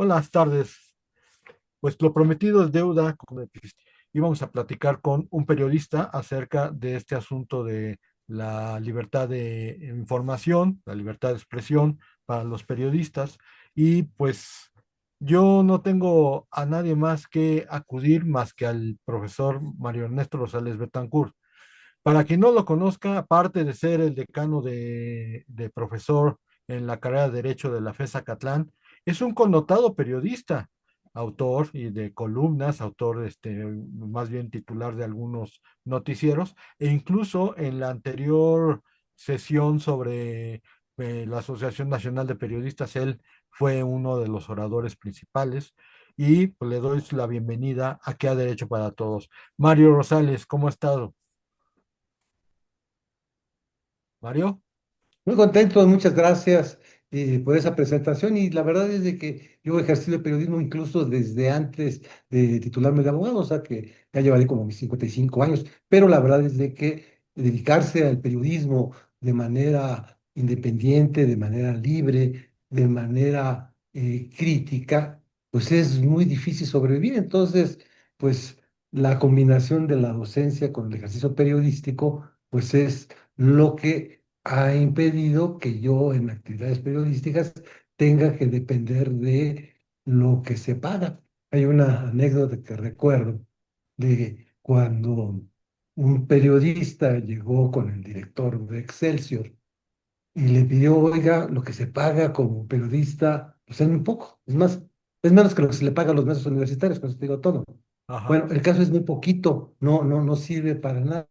Buenas tardes. Pues lo prometido es deuda. Íbamos a platicar con un periodista acerca de este asunto de la libertad de información, la libertad de expresión para los periodistas. Y pues yo no tengo a nadie más que acudir más que al profesor Mario Ernesto Rosales Betancourt. Para quien no lo conozca, aparte de ser el decano de profesor en la carrera de Derecho de la FES Catlán, es un connotado periodista, autor y de columnas, autor más bien titular de algunos noticieros, e incluso en la anterior sesión sobre la Asociación Nacional de Periodistas, él fue uno de los oradores principales. Y pues, le doy la bienvenida aquí a Derecho para Todos. Mario Rosales, ¿cómo ha estado? Mario. Muy contento, muchas gracias por esa presentación y la verdad es de que yo he ejercido el periodismo incluso desde antes de titularme de abogado, o sea que ya llevaré como mis 55 años, pero la verdad es de que dedicarse al periodismo de manera independiente, de manera libre, de manera crítica, pues es muy difícil sobrevivir. Entonces, pues la combinación de la docencia con el ejercicio periodístico, pues es lo que ha impedido que yo en actividades periodísticas tenga que depender de lo que se paga. Hay una anécdota que recuerdo de cuando un periodista llegó con el director de Excelsior y le pidió, oiga, lo que se paga como periodista, pues es muy poco, es más, es menos que lo que se le paga a los medios universitarios, con eso te digo todo. Ajá. Bueno, el caso es muy poquito, no sirve para nada.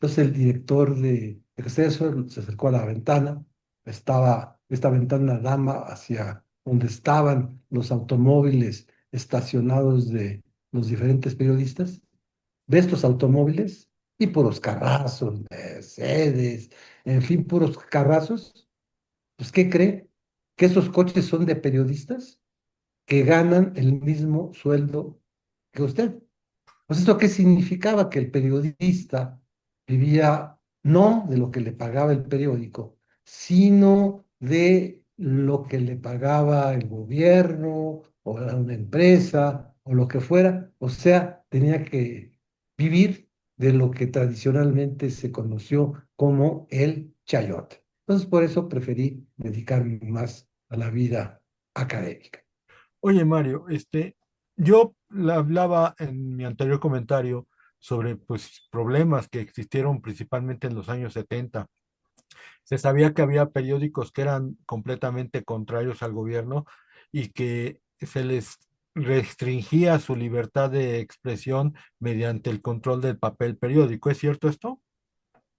Entonces el director de Excelsior se acercó a la ventana, estaba esta ventana dama hacia donde estaban los automóviles estacionados de los diferentes periodistas, de estos automóviles y puros carrazos, Mercedes, en fin, puros carrazos. Pues, ¿qué cree? Que esos coches son de periodistas que ganan el mismo sueldo que usted. Pues, ¿esto qué significaba? Que el periodista vivía no de lo que le pagaba el periódico, sino de lo que le pagaba el gobierno o una empresa o lo que fuera. O sea, tenía que vivir de lo que tradicionalmente se conoció como el chayote. Entonces, por eso preferí dedicarme más a la vida académica. Oye, Mario, yo le hablaba en mi anterior comentario sobre pues problemas que existieron principalmente en los años 70. Se sabía que había periódicos que eran completamente contrarios al gobierno y que se les restringía su libertad de expresión mediante el control del papel periódico. ¿Es cierto esto?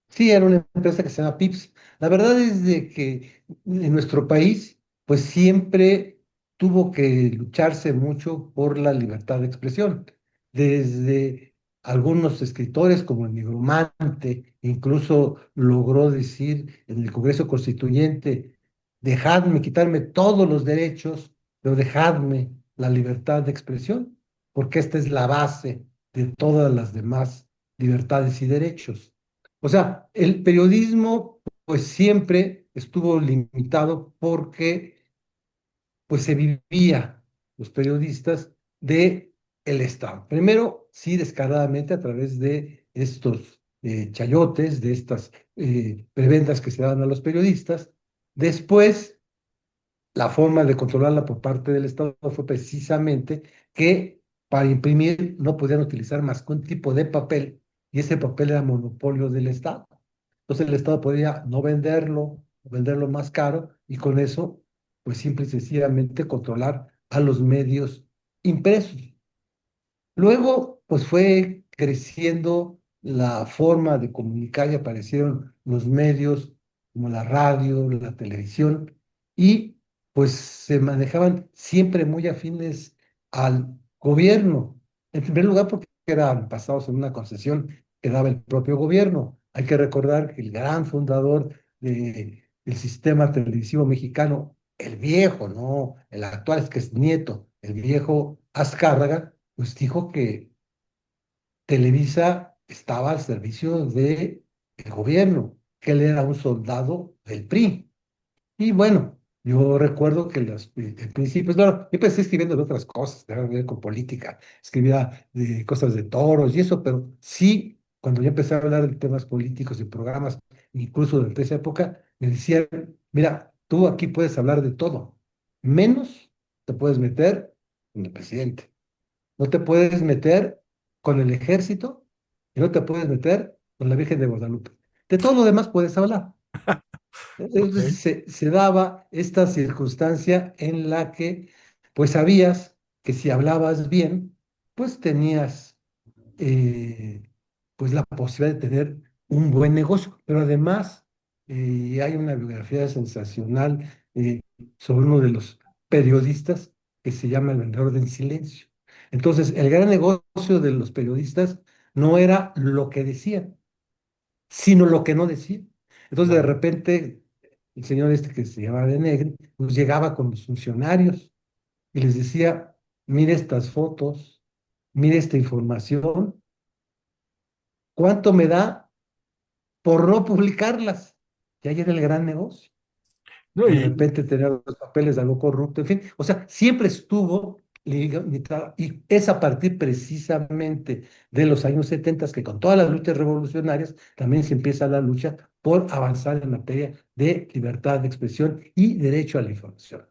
Sí, era una empresa que se llama Pips. La verdad es de que en nuestro país, pues siempre tuvo que lucharse mucho por la libertad de expresión. Desde algunos escritores como el Nigromante, incluso logró decir en el Congreso Constituyente, dejadme quitarme todos los derechos, pero dejadme la libertad de expresión, porque esta es la base de todas las demás libertades y derechos. O sea, el periodismo pues siempre estuvo limitado porque pues se vivía los periodistas de el Estado. Primero, sí, descaradamente a través de estos chayotes, de estas prebendas que se daban a los periodistas. Después, la forma de controlarla por parte del Estado fue precisamente que para imprimir no podían utilizar más que un tipo de papel y ese papel era monopolio del Estado. Entonces el Estado podía no venderlo, venderlo más caro y con eso, pues simple y sencillamente controlar a los medios impresos. Luego, pues fue creciendo la forma de comunicar y aparecieron los medios como la radio, la televisión, y pues se manejaban siempre muy afines al gobierno. En primer lugar, porque eran pasados en una concesión que daba el propio gobierno. Hay que recordar que el gran fundador del sistema televisivo mexicano, el viejo, no el actual, es que es nieto, el viejo Azcárraga, pues dijo que Televisa estaba al servicio del gobierno, que él era un soldado del PRI. Y bueno, Yo recuerdo que en principios, claro, yo empecé escribiendo de otras cosas, nada que ver con política, escribía de cosas de toros y eso, pero sí, cuando yo empecé a hablar de temas políticos y programas, incluso de esa época, me decían, mira, tú aquí puedes hablar de todo, menos te puedes meter con el presidente, no te puedes meter con el ejército y no te puedes meter con la Virgen de Guadalupe. De todo lo demás puedes hablar. Ok. Entonces se daba esta circunstancia en la que pues sabías que si hablabas bien, pues tenías eh, pues la posibilidad de tener un buen negocio. Pero además hay una biografía sensacional sobre uno de los periodistas que se llama El Vendedor del Silencio. Entonces, el gran negocio de los periodistas no era lo que decían, sino lo que no decía. Entonces, de Claro. repente, el señor este que se llamaba de Negri, pues llegaba con los funcionarios y les decía, mire estas fotos, mire esta información, ¿cuánto me da por no publicarlas? Y ahí era el gran negocio. No, De repente tenía los papeles de algo corrupto, en fin, o sea, siempre estuvo limitado y es a partir precisamente de los años 70 que con todas las luchas revolucionarias también se empieza la lucha por avanzar en materia de libertad de expresión y derecho a la información.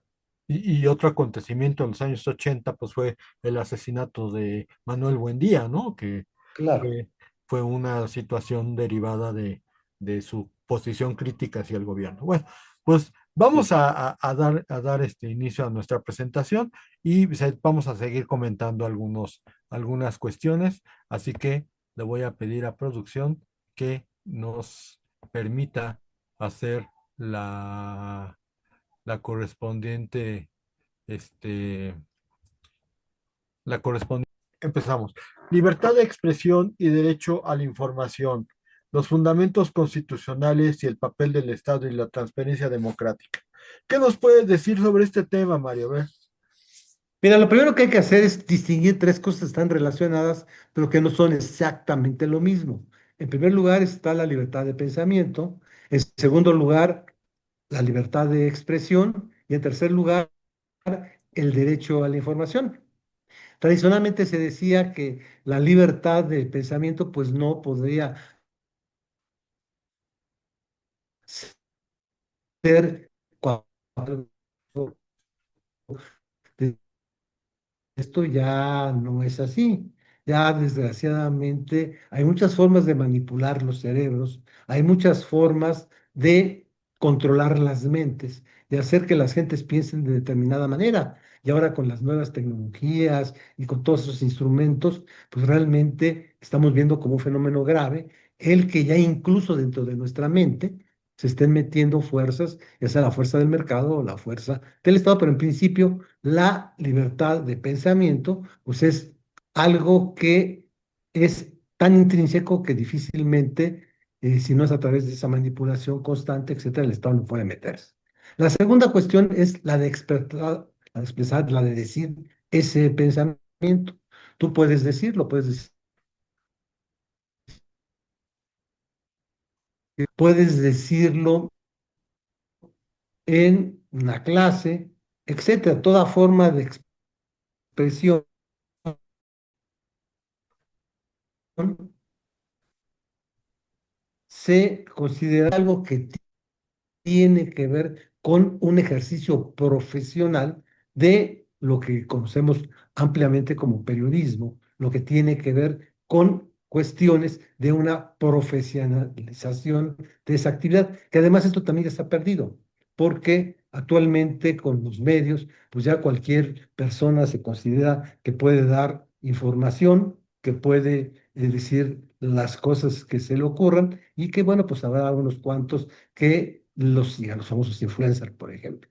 y otro acontecimiento en los años 80 pues fue el asesinato de Manuel Buendía, ¿no? Que Claro, fue, fue una situación derivada de su posición crítica hacia el gobierno. Bueno, pues vamos sí. a dar este inicio a nuestra presentación y vamos a seguir comentando algunas cuestiones, así que le voy a pedir a producción que nos permita hacer la correspondiente, este, la correspondiente. Empezamos. Libertad de expresión y derecho a la información, los fundamentos constitucionales y el papel del Estado y la transparencia democrática. ¿Qué nos puedes decir sobre este tema, Mario? A ver. Mira, lo primero que hay que hacer es distinguir tres cosas que están relacionadas, pero que no son exactamente lo mismo. En primer lugar está la libertad de pensamiento. En segundo lugar, la libertad de expresión. Y en tercer lugar, el derecho a la información. Tradicionalmente se decía que la libertad de pensamiento pues no podría ser cuando esto ya no es así. Ya desgraciadamente hay muchas formas de manipular los cerebros, hay muchas formas de controlar las mentes, de hacer que las gentes piensen de determinada manera. Y ahora con las nuevas tecnologías y con todos esos instrumentos, pues realmente estamos viendo como un fenómeno grave el que ya incluso dentro de nuestra mente se estén metiendo fuerzas, ya sea la fuerza del mercado o la fuerza del Estado, pero en principio la libertad de pensamiento, pues es algo que es tan intrínseco que difícilmente, si no es a través de esa manipulación constante, etcétera, el Estado no puede meterse. La segunda cuestión es la de expresar, la de decir ese pensamiento. Tú puedes decirlo en una clase, etcétera. Toda forma de expresión se considera algo que tiene que ver con un ejercicio profesional de lo que conocemos ampliamente como periodismo, lo que tiene que ver con cuestiones de una profesionalización de esa actividad, que además esto también está perdido, porque actualmente con los medios, pues ya cualquier persona se considera que puede dar información, que puede decir las cosas que se le ocurran y que bueno, pues habrá unos cuantos que los sigan, los famosos influencers, por ejemplo.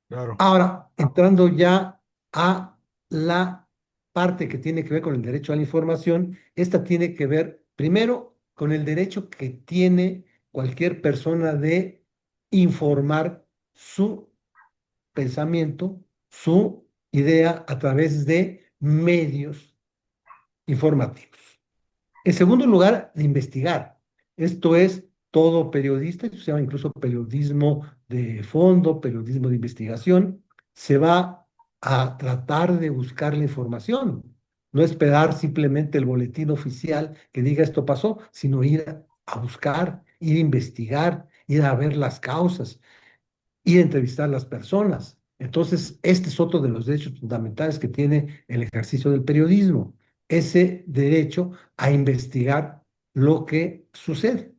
Claro, Ahora, entrando ya a la parte que tiene que ver con el derecho a la información, esta tiene que ver primero con el derecho que tiene cualquier persona de informar su pensamiento, su idea a través de medios informativos. En segundo lugar, de investigar. Esto es todo periodista, eso se llama incluso periodismo de fondo, periodismo de investigación, se va a tratar de buscar la información, no esperar simplemente el boletín oficial que diga esto pasó, sino ir a buscar, ir a investigar, ir a ver las causas, ir a entrevistar a las personas. Entonces, este es otro de los derechos fundamentales que tiene el ejercicio del periodismo, ese derecho a investigar lo que sucede.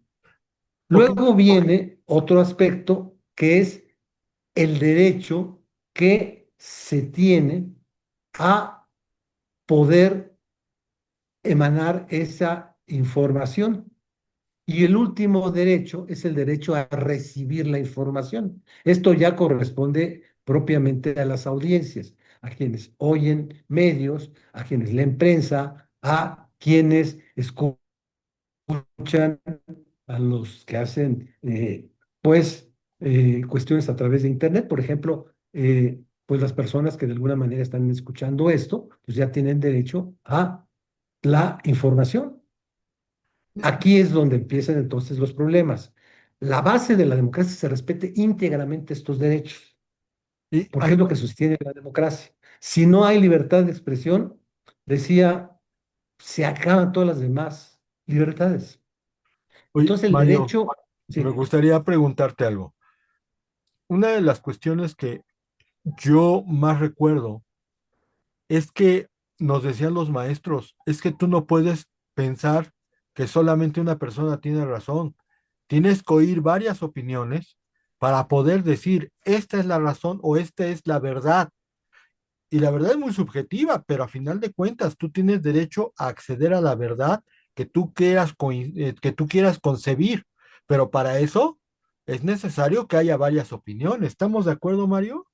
Ok, Luego viene otro aspecto que es el derecho que se tiene a poder emanar esa información. Y el último derecho es el derecho a recibir la información. Esto ya corresponde propiamente a las audiencias, a quienes oyen medios, a quienes leen prensa, a quienes escuchan, a los que hacen, pues, cuestiones a través de Internet. Por ejemplo, pues las personas que de alguna manera están escuchando esto, pues ya tienen derecho a la información. Aquí es donde empiezan entonces los problemas. La base de la democracia es que se respete íntegramente estos derechos, y porque ahí, es lo que sostiene la democracia. Si no hay libertad de expresión, decía, se acaban todas las demás libertades. oye, Entonces el Mario, derecho, me sí, gustaría preguntarte algo. Una de las cuestiones que yo más recuerdo es que nos decían los maestros, es que tú no puedes pensar que solamente una persona tiene razón. Tienes que oír varias opiniones para poder decir, esta es la razón o esta es la verdad. Y la verdad es muy subjetiva, pero a final de cuentas tú tienes derecho a acceder a la verdad que tú quieras concebir. Pero para eso es necesario que haya varias opiniones. ¿Estamos de acuerdo, Mario?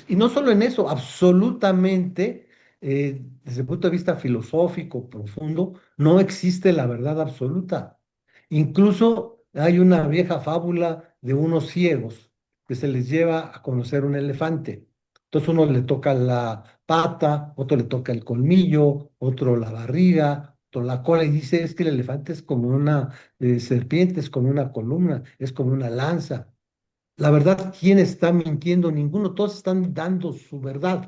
y no solo en eso, absolutamente, desde el punto de vista filosófico profundo, no existe la verdad absoluta. Incluso hay una vieja fábula de unos ciegos que se les lleva a conocer un elefante. Entonces uno le toca la pata, otro le toca el colmillo, otro la barriga, otro la cola y dice es que el elefante es como una serpiente, es como una columna, es como una lanza. La verdad, ¿quién está mintiendo? Ninguno, todos están dando su verdad.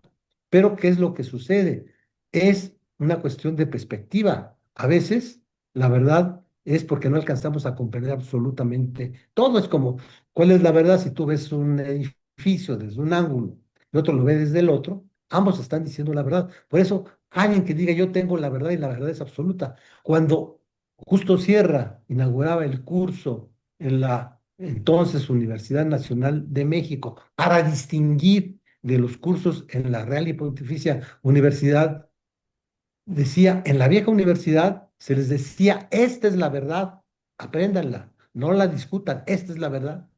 Pero ¿qué es lo que sucede? Es una cuestión de perspectiva. A veces la verdad es porque no alcanzamos a comprender absolutamente todo. Es como, ¿cuál es la verdad si tú ves un edificio desde un ángulo y otro lo ve desde el otro? Ambos están diciendo la verdad. Por eso, alguien que diga yo tengo la verdad y la verdad es absoluta. Cuando Justo Sierra inauguraba el curso en la entonces Universidad Nacional de México para distinguir de los cursos en la Real y Pontificia Universidad. Decía, en la vieja universidad se les decía, esta es la verdad, apréndanla, no la discutan, esta es la verdad.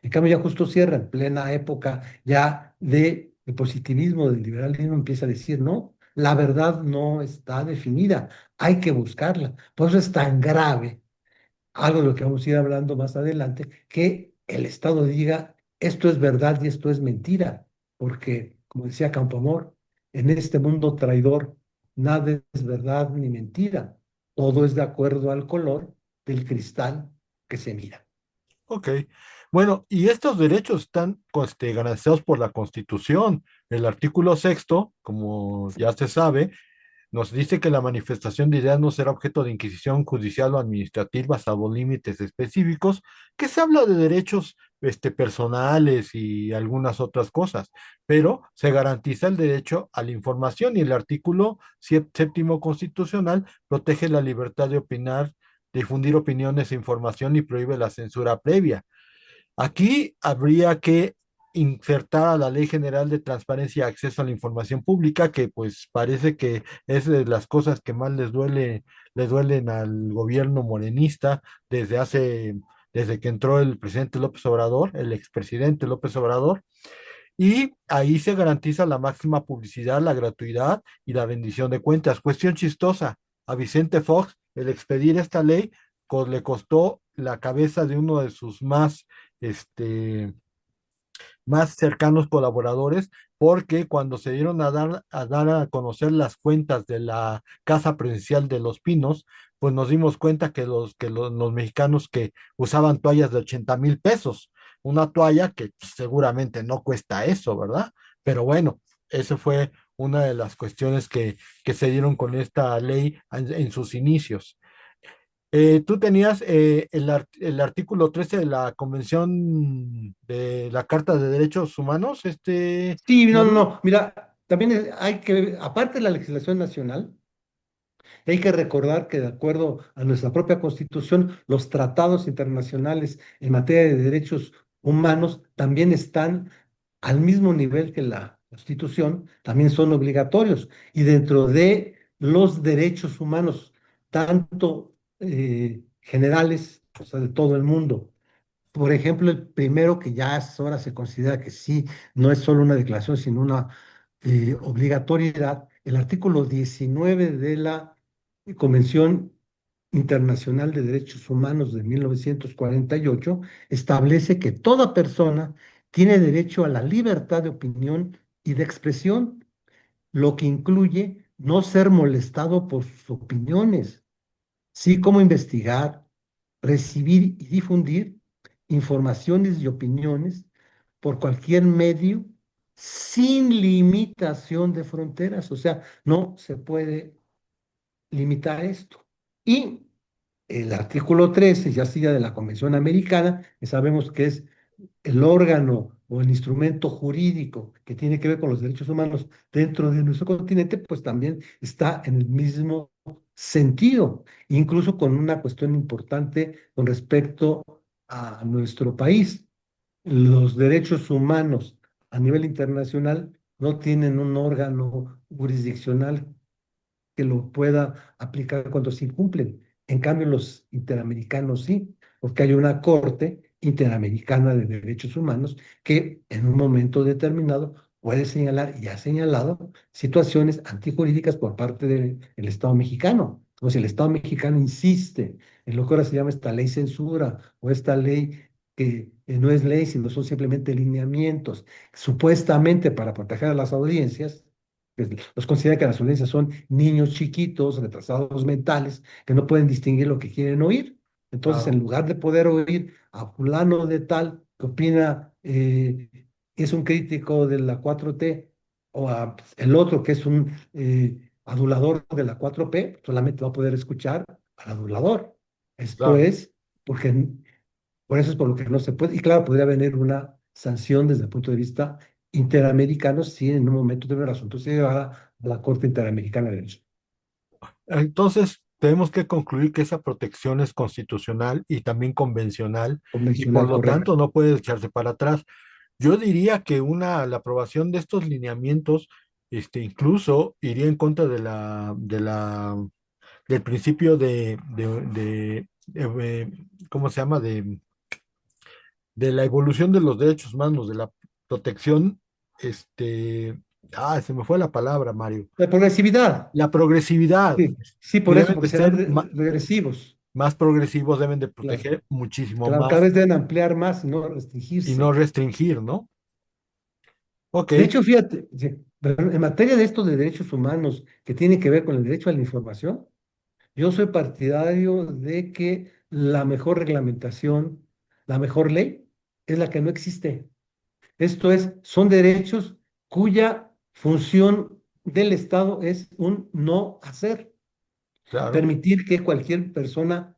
En cambio, ya Justo Sierra, en plena época ya de positivismo, del liberalismo, empieza a decir, no, la verdad no está definida, hay que buscarla. Por eso es tan grave algo de lo que vamos a ir hablando más adelante, que el Estado diga esto es verdad y esto es mentira, porque, como decía Campoamor, en este mundo traidor nada es verdad ni mentira, todo es de acuerdo al color del cristal que se mira. Ok. Bueno, y estos derechos están garantizados por la Constitución. El artículo sexto, como ya se sabe, nos dice que la manifestación de ideas no será objeto de inquisición judicial o administrativa, salvo límites específicos, que se habla de derechos personales y algunas otras cosas, pero se garantiza el derecho a la información y el artículo séptimo constitucional protege la libertad de opinar, difundir opiniones e información y prohíbe la censura previa. Aquí habría que insertar a la Ley General de Transparencia y Acceso a la Información Pública, que pues parece que es de las cosas que más les duelen al gobierno morenista desde que entró el presidente López Obrador, el expresidente López Obrador, y ahí se garantiza la máxima publicidad, la gratuidad y la rendición de cuentas. Cuestión chistosa, a Vicente Fox el expedir esta ley le costó la cabeza de uno de sus este, más cercanos colaboradores, porque cuando se dieron a dar a conocer las cuentas de la Casa Presidencial de Los Pinos, pues nos dimos cuenta que los mexicanos que usaban toallas de 80,000 pesos, una toalla que seguramente no cuesta eso, ¿verdad? Pero bueno, eso fue una de las cuestiones que se dieron con esta ley en sus inicios. Tú tenías el artículo 13 de la Convención de la Carta de Derechos Humanos, Sí, no, no, Mario. no. Mira, también hay que, aparte de la legislación nacional, hay que recordar que de acuerdo a nuestra propia Constitución, los tratados internacionales en materia de derechos humanos también están al mismo nivel que la Constitución, también son obligatorios. Y dentro de los derechos humanos, tanto generales, o sea, de todo el mundo, por ejemplo, el primero que ya ahora se considera que sí, no es solo una declaración, sino una obligatoriedad, el artículo 19 de la Convención Internacional de Derechos Humanos de 1948 establece que toda persona tiene derecho a la libertad de opinión y de expresión, lo que incluye no ser molestado por sus opiniones, sí como investigar, recibir y difundir informaciones y opiniones por cualquier medio sin limitación de fronteras. O sea, no se puede limitar esto. Y el artículo 13, ya sigue de la Convención Americana, que sabemos que es el órgano o el instrumento jurídico que tiene que ver con los derechos humanos dentro de nuestro continente, pues también está en el mismo sentido, incluso con una cuestión importante con respecto a nuestro país. Los derechos humanos a nivel internacional no tienen un órgano jurisdiccional que lo pueda aplicar cuando se incumplen. En cambio, los interamericanos sí, porque hay una Corte Interamericana de Derechos Humanos que en un momento determinado puede señalar y ha señalado situaciones antijurídicas por parte del Estado mexicano. O si el Estado mexicano insiste en lo que ahora se llama esta ley censura o esta ley que no es ley, sino son simplemente lineamientos, supuestamente para proteger a las audiencias, que los considera que las audiencias son niños chiquitos, retrasados mentales, que no pueden distinguir lo que quieren oír. Entonces, en Claro, lugar de poder oír a fulano de tal que opina, es un crítico de la 4T, o a el otro que es un adulador de la 4P, solamente va a poder escuchar al adulador. Esto claro. es porque por eso es por lo que no se puede. Y claro, podría venir una sanción desde el punto de vista interamericano si en un momento de el asunto se llevara a la Corte Interamericana de Derechos Entonces, tenemos que concluir que esa protección es constitucional y también convencional y por Convencional, lo tanto correcto. no puede echarse para atrás. Yo diría que la aprobación de estos lineamientos, incluso iría en contra del principio ¿cómo se llama? De la evolución de los derechos humanos, de la protección, se me fue la palabra, Mario. La progresividad, La progresividad, sí, sí, que por eso, deben porque de serán ser regresivos. más progresivos, deben de Claro, proteger muchísimo claro, cada más vez deben ampliar más, no y no restringirse. restringir, ¿no? Ok, De hecho, fíjate, sí, pero en materia de estos de derechos humanos que tienen que ver con el derecho a la información, yo soy partidario de que la mejor reglamentación, la mejor ley, es la que no existe. Esto es, son derechos cuya función del Estado es un no hacer, claro, permitir que cualquier persona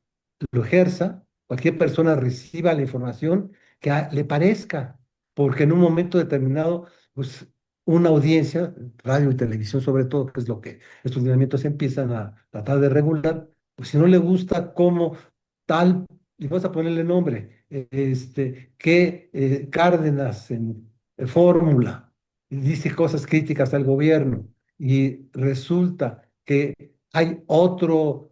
lo ejerza, cualquier persona reciba la información que le parezca, porque en un momento determinado, pues una audiencia, radio y televisión sobre todo, que es lo que estos lineamientos empiezan a tratar de regular, pues si no le gusta cómo tal, y vamos a ponerle nombre, que Cárdenas en Fórmula y dice cosas críticas al gobierno y resulta que hay otro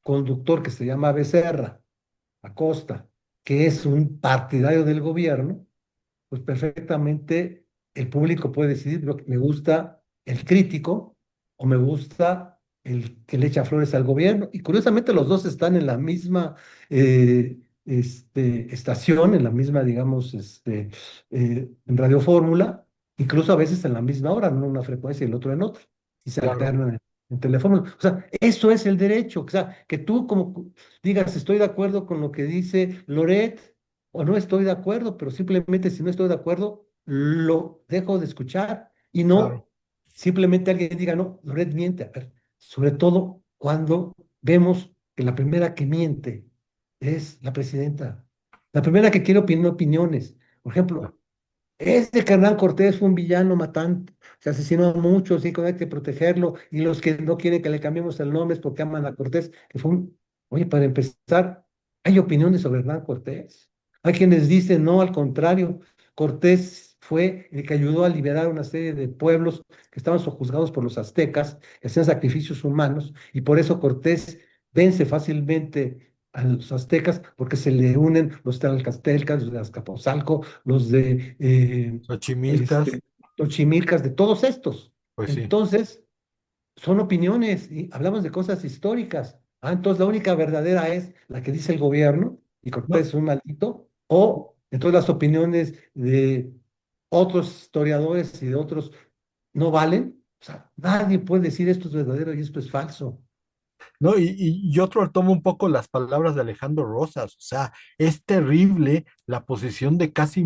conductor que se llama Becerra Acosta, que es un partidario del gobierno, pues perfectamente el público puede decidir lo que me gusta el crítico o me gusta el que le echa flores al gobierno. Y curiosamente los dos están en la misma estación, en la misma, digamos, en Radio Fórmula, incluso a veces en la misma hora, no en una frecuencia y el otro en otra, y se claro. alternan. en Telefórmula. O sea, eso es el derecho. O sea, que tú como digas, estoy de acuerdo con lo que dice Loret, o no estoy de acuerdo, pero simplemente si no estoy de acuerdo, lo dejo de escuchar y Claro, no simplemente alguien diga, no, Loret miente. A ver, sobre todo cuando vemos que la primera que miente es la presidenta. La primera que quiere opiniones. Por ejemplo, es de que Hernán Cortés fue un villano matante, se asesinó a muchos y hay que protegerlo, y los que no quieren que le cambiemos el nombre es porque aman a Cortés, que fue un... Oye, para empezar, hay opiniones sobre Hernán Cortés. Hay quienes dicen, no, al contrario, Cortés fue el que ayudó a liberar una serie de pueblos que estaban sojuzgados por los aztecas, que hacían sacrificios humanos, y por eso Cortés vence fácilmente a los aztecas, porque se le unen los tlaxcaltecas, los de Azcapotzalco, los de Xochimilcas, este, Xochimilcas, de todos estos. pues sí. Entonces, son opiniones y hablamos de cosas históricas. Ah, entonces la única verdadera es la que dice el gobierno y Cortés No, es un maldito, o entonces las opiniones de otros historiadores y de otros no valen. O sea, nadie puede decir esto es verdadero y esto es falso. no, y yo retomo un poco las palabras de Alejandro Rosas, o sea, es terrible la posición de casi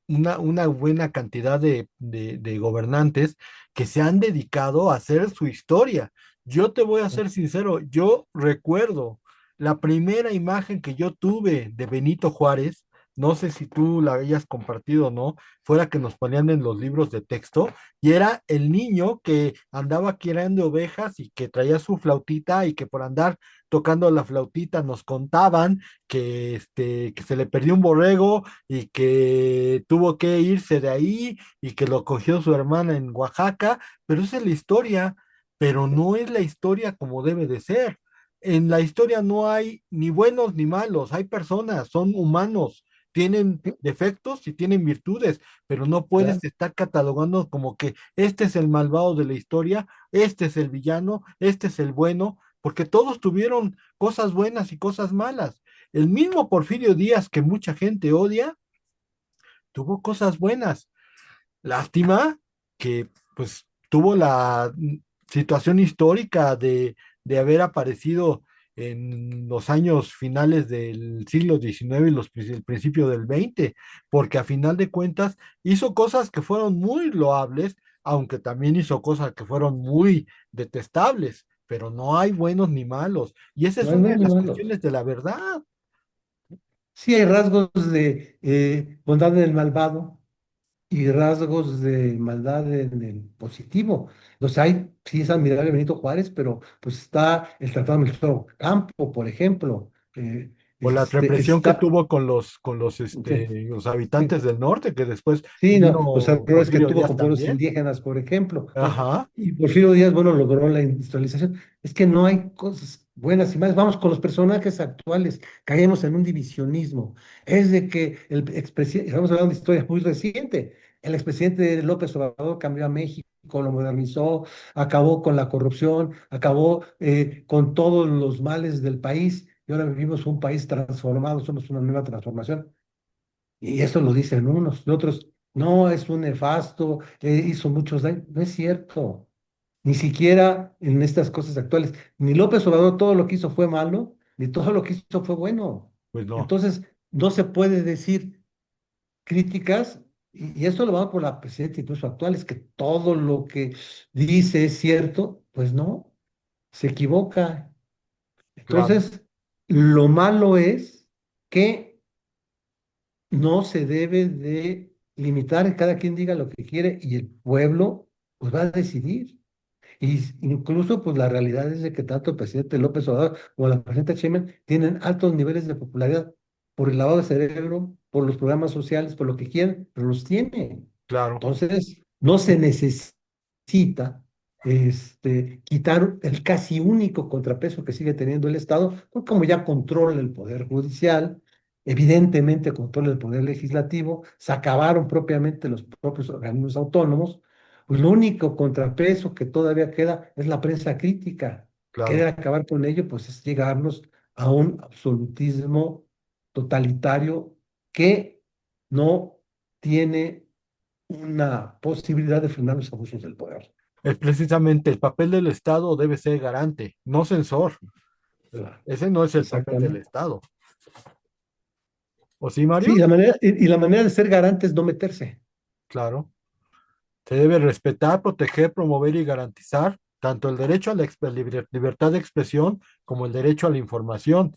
una buena cantidad de gobernantes que se han dedicado a hacer su historia. Yo te voy a ser sincero, yo recuerdo la primera imagen que yo tuve de Benito Juárez, no sé si tú la hayas compartido o no, fuera que nos ponían en los libros de texto, y era el niño que andaba criando ovejas y que traía su flautita y que por andar tocando la flautita nos contaban que se le perdió un borrego y que tuvo que irse de ahí y que lo cogió su hermana en Oaxaca, pero esa es la historia, pero no es la historia como debe de ser. En la historia no hay ni buenos ni malos, hay personas, son humanos, tienen Sí, defectos y tienen virtudes, pero no puedes claro. estar catalogando como que este es el malvado de la historia, este es el villano, este es el bueno, porque todos tuvieron cosas buenas y cosas malas. El mismo Porfirio Díaz, que mucha gente odia, tuvo cosas buenas. Lástima que pues tuvo la situación histórica de haber aparecido en los años finales del siglo XIX y el principio del XX, porque a final de cuentas hizo cosas que fueron muy loables, aunque también hizo cosas que fueron muy detestables, pero no hay buenos ni malos. Y esa No es hay una de buenos ni las malos. cuestiones de la verdad. Sí hay rasgos de bondad en el malvado y rasgos de maldad en el positivo. Los hay, sí es admirable Benito Juárez, pero pues está el Tratado de Mixto Campo, por ejemplo. O la represión que Está, tuvo sí, los sí, habitantes del norte, que después sí, no, los vino errores que Porfirio tuvo Díaz con pueblos también. indígenas, por ejemplo. Ajá, Y Porfirio Díaz, bueno, logró la industrialización. Es que no hay cosas buenas y malas. Vamos con los personajes actuales. Caemos en un divisionismo. Es de que el expresidente, estamos hablando de historia muy reciente. El expresidente López Obrador cambió a México, lo modernizó, acabó con la corrupción, acabó con todos los males del país. Y ahora vivimos un país transformado, somos una nueva transformación. Y eso lo dicen unos, y otros, no, es un nefasto, hizo muchos daños. No es cierto. Ni siquiera en estas cosas actuales. Ni López Obrador todo lo que hizo fue malo, ni todo lo que hizo fue bueno. pues no, Entonces, no se puede decir críticas, y esto lo vamos por la presidenta incluso actual, es que todo lo que dice es cierto. Pues no, se equivoca. claro, Entonces, lo malo es que no se debe de limitar, cada quien diga lo que quiere y el pueblo pues va a decidir. Y incluso pues la realidad es de que tanto el presidente López Obrador como la presidenta Sheinbaum tienen altos niveles de popularidad por el lavado de cerebro, por los programas sociales, por lo que quieran, pero los tienen. claro, Entonces, no se necesita quitar el casi único contrapeso que sigue teniendo el Estado, porque como ya controla el Poder Judicial, evidentemente controla el Poder Legislativo, se acabaron propiamente los propios organismos autónomos, pues lo único contrapeso que todavía queda es la prensa crítica. claro, Querer acabar con ello, pues es llegarnos a un absolutismo totalitario que no tiene una posibilidad de frenar los abusos del poder. Es precisamente el papel del Estado debe ser garante, no censor. Claro. Ese no es el papel del Exactamente. Estado. ¿O sí, Sí, Mario? y la manera de ser garante es no meterse. Claro. Se debe respetar, proteger, promover y garantizar tanto el derecho a la libertad de expresión como el derecho a la información.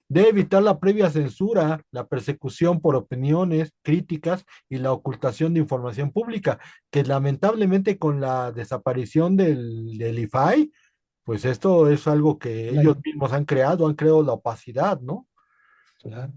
Debe evitar la previa censura, la persecución por opiniones, críticas y la ocultación de información pública, que lamentablemente con la desaparición del IFAI, pues esto es algo que La- ellos mismos han creado la opacidad, ¿no? claro.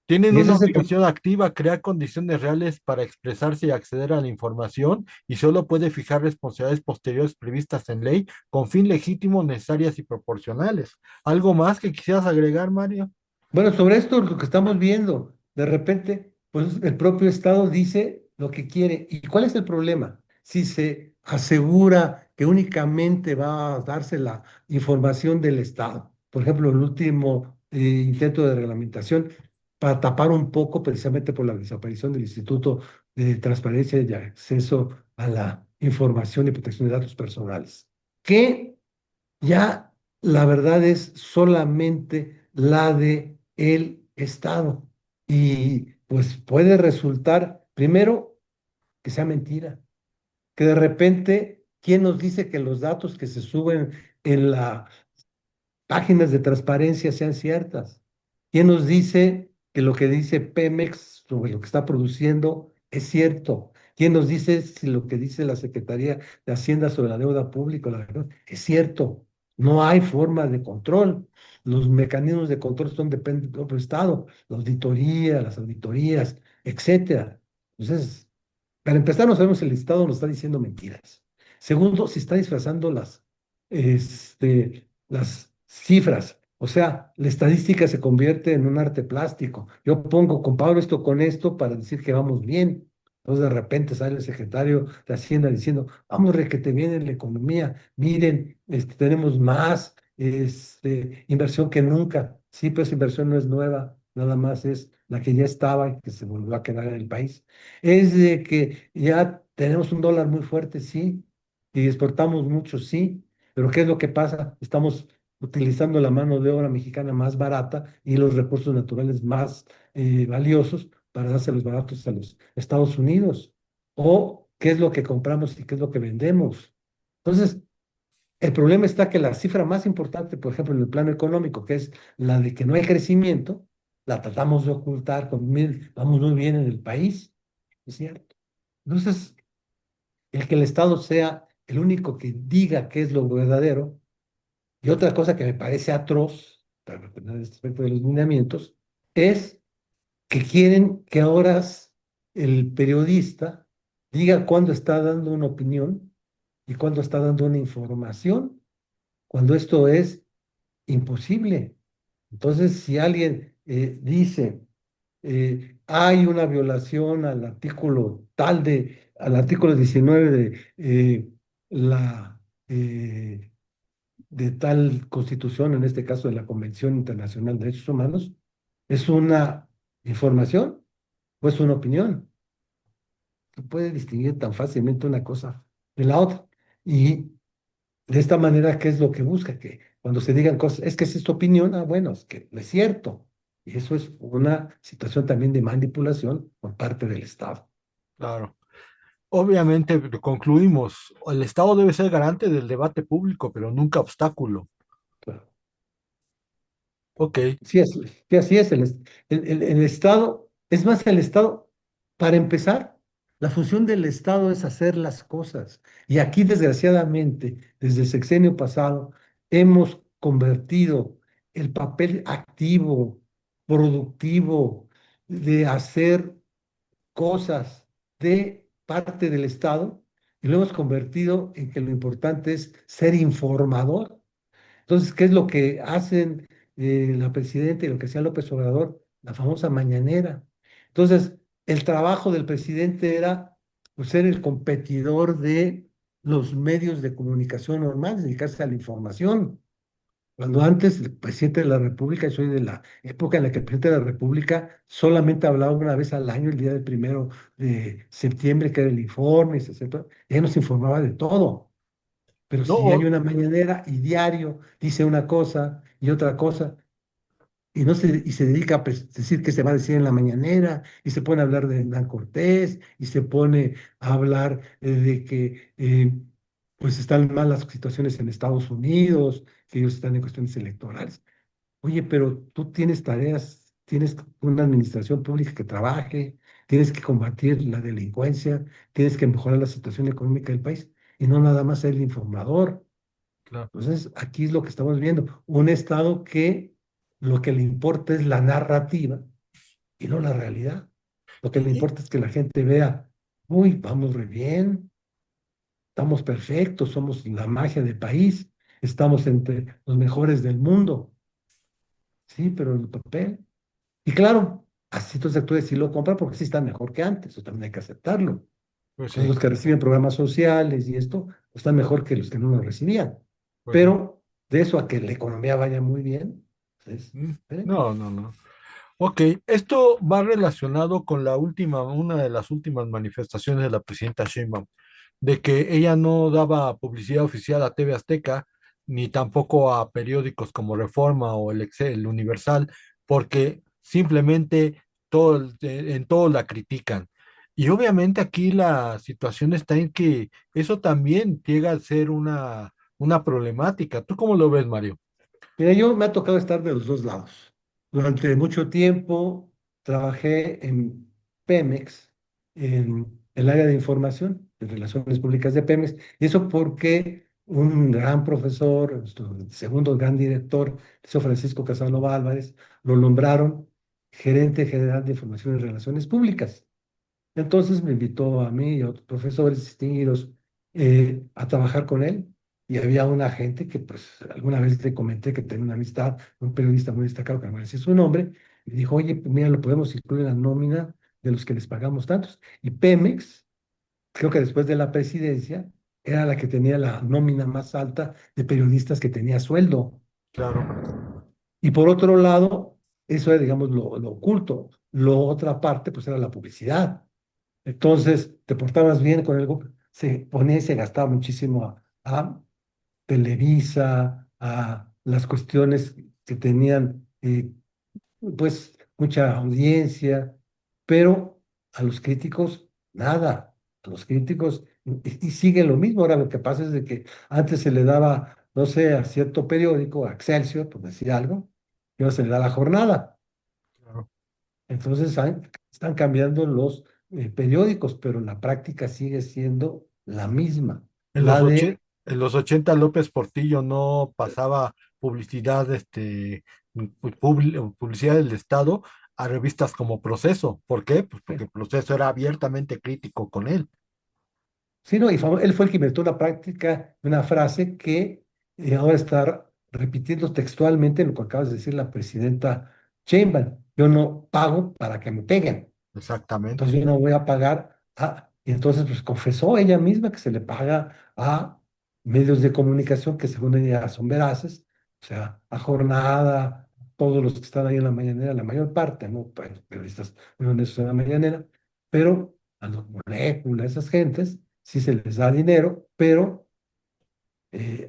Tienen Y ese una es el, obligación activa, crear condiciones reales para expresarse y acceder a la información y solo puede fijar responsabilidades posteriores previstas en ley con fin legítimo, necesarias y proporcionales. ¿Algo más que quisieras agregar, Mario? Bueno, sobre esto lo que estamos viendo, de repente, pues el propio Estado dice lo que quiere. ¿Y cuál es el problema? Si se asegura que únicamente va a darse la información del Estado, por ejemplo, el último intento de reglamentación para tapar un poco precisamente por la desaparición del Instituto de Transparencia y Acceso a la Información y Protección de Datos Personales, que ya la verdad es solamente la de el Estado. Y pues puede resultar, primero, que sea mentira, que de repente, ¿quién nos dice que los datos que se suben en la páginas de transparencia sean ciertas? ¿Quién nos dice que lo que dice Pemex sobre lo que está produciendo es cierto? ¿Quién nos dice si lo que dice la Secretaría de Hacienda sobre la deuda pública la verdad, es cierto? No hay forma de control. Los mecanismos de control son dependen del propio Estado, la auditoría, las auditorías, etcétera. Entonces, para empezar, no sabemos si el Estado nos está diciendo mentiras. Segundo, si está disfrazando las cifras. O sea, la estadística se convierte en un arte plástico. Yo pongo, comparo esto con esto para decir que vamos bien. Entonces de repente sale el secretario de Hacienda diciendo, vamos requete bien en la economía, miren, tenemos más inversión que nunca. Sí, pero esa inversión no es nueva, nada más es la que ya estaba y que se volvió a quedar en el país. Es de que ya tenemos un dólar muy fuerte, sí, y exportamos mucho, sí, pero ¿qué es lo que pasa? Estamos utilizando la mano de obra mexicana más barata y los recursos naturales más valiosos para dárselos baratos a los Estados Unidos. ¿O qué es lo que compramos y qué es lo que vendemos? Entonces, el problema está que la cifra más importante, por ejemplo, en el plano económico, que es la de que no hay crecimiento, la tratamos de ocultar con vamos muy bien en el país, es cierto. Entonces, el que el Estado sea el único que diga qué es lo verdadero, y otra cosa que me parece atroz, respecto de los lineamientos, es que quieren que ahora el periodista diga cuándo está dando una opinión y cuándo está dando una información, cuando esto es imposible. Entonces, si alguien dice, hay una violación al artículo 19 la, eh, de tal constitución, en este caso de la Convención Internacional de Derechos Humanos, ¿es una información o es una opinión? Se puede distinguir tan fácilmente una cosa de la otra. Y de esta manera, ¿qué es lo que busca? Que cuando se digan cosas, es que es esta opinión, bueno, es que no es cierto. Y eso es una situación también de manipulación por parte del Estado. Claro. Obviamente, concluimos, el Estado debe ser garante del debate público, pero nunca obstáculo. Claro. Ok, Sí, así es. El Estado, es más, el Estado, para empezar, la función del Estado es hacer las cosas. Y aquí, desgraciadamente, desde el sexenio pasado, hemos convertido el papel activo, productivo, de hacer cosas de parte del Estado, y lo hemos convertido en que lo importante es ser informador. Entonces, ¿qué es lo que hacen la presidenta y lo que hacía López Obrador? La famosa mañanera. Entonces, el trabajo del presidente era pues, ser el competidor de los medios de comunicación normales, dedicarse a la información. Cuando antes el presidente de la República, yo soy de la época en la que el presidente de la República solamente hablaba una vez al año, el día del 1 de septiembre, que era el informe, etcétera, y él nos informaba de todo. Pero No, si hay una mañanera y diario dice una cosa y otra cosa, y se dedica a decir que se va a decir en la mañanera, y se pone a hablar de Hernán Cortés, y se pone a hablar de que pues están mal las situaciones en Estados Unidos, que ellos están en cuestiones electorales. Oye, pero tú tienes tareas, tienes una administración pública que trabaje, tienes que combatir la delincuencia, tienes que mejorar la situación económica del país, y no nada más ser el informador. claro. Entonces, aquí es lo que estamos viendo, un Estado que lo que le importa es la narrativa y no la realidad. Lo que le Y, importa es que la gente vea, uy, vamos re bien, estamos perfectos, somos la magia del país, estamos entre los mejores del mundo. Sí, pero el papel. Y claro, así estos actores sí lo compran porque sí están mejor que antes, eso también hay que aceptarlo. pues Entonces, sí, los que reciben programas sociales y esto, pues, están mejor que los que no lo recibían. pues sí. Pero de eso a que la economía vaya muy bien, pues, Mm, ¿eh? no, no, no. Ok, esto va relacionado con la última, una de las últimas manifestaciones de la presidenta Sheinbaum, de que ella no daba publicidad oficial a TV Azteca, ni tampoco a periódicos como Reforma o el Universal, porque simplemente en todo la critican. Y obviamente aquí la situación está en que eso también llega a ser una problemática. ¿Tú cómo lo ves, Mario? Mira, yo me ha tocado estar de los dos lados. Durante mucho tiempo trabajé en Pemex, en el área de información, de relaciones públicas de Pemex, y eso porque un gran profesor, nuestro segundo gran director, el Francisco Casanova Álvarez, lo nombraron gerente general de información y relaciones públicas. Entonces me invitó a mí y a otros profesores distinguidos a trabajar con él. Y había una gente que, pues, alguna vez te comenté que tenía una amistad, un periodista muy destacado, que no voy a decir su nombre, y dijo, oye, pues, mira, lo podemos incluir en la nómina de los que les pagamos tantos. Y Pemex, creo que después de la presidencia, era la que tenía la nómina más alta de periodistas que tenía sueldo. Claro, Y por otro lado, eso era, digamos, lo oculto. Lo otra parte, pues, era la publicidad. Entonces, te portabas bien con el grupo, se ponía y se gastaba muchísimo a Televisa, a las cuestiones que tenían, pues, mucha audiencia, pero a los críticos, nada. A los críticos, y sigue lo mismo. Ahora lo que pasa es de que antes se le daba, no sé, a cierto periódico, a Excelsior, por decir algo, y ahora se le da la jornada. claro. Entonces están cambiando los periódicos, pero la práctica sigue siendo la misma, En la de, en los 80 López Portillo no pasaba publicidad, publicidad del Estado a revistas como Proceso. ¿Por qué? Pues porque Proceso era abiertamente crítico con él. sí, no, él fue el que inventó una práctica, una frase que ahora está repitiendo textualmente lo que acabas de decir la presidenta Sheinbaum. Yo no pago para que me peguen. Exactamente. Entonces yo no voy a pagar y entonces pues confesó ella misma que se le paga a medios de comunicación que según ella son veraces, o sea, a Jornada, todos los que están ahí en la mañanera, la mayor parte, ¿no? Periodistas muy honestos en la mañanera, pero a los moléculas, esas gentes, sí se les da dinero, pero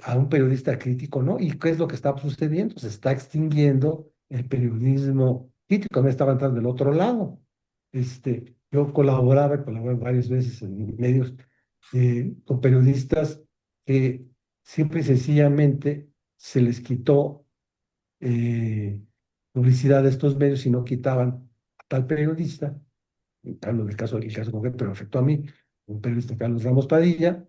a un periodista crítico, ¿no? ¿Y qué es lo que está sucediendo? Se está extinguiendo el periodismo crítico, me estaba entrando del otro lado. Yo colaboré varias veces en medios con periodistas que simple y sencillamente se les quitó publicidad de estos medios y no quitaban a tal periodista, hablo del caso concreto, pero afectó a mí, un periodista Carlos Ramos Padilla,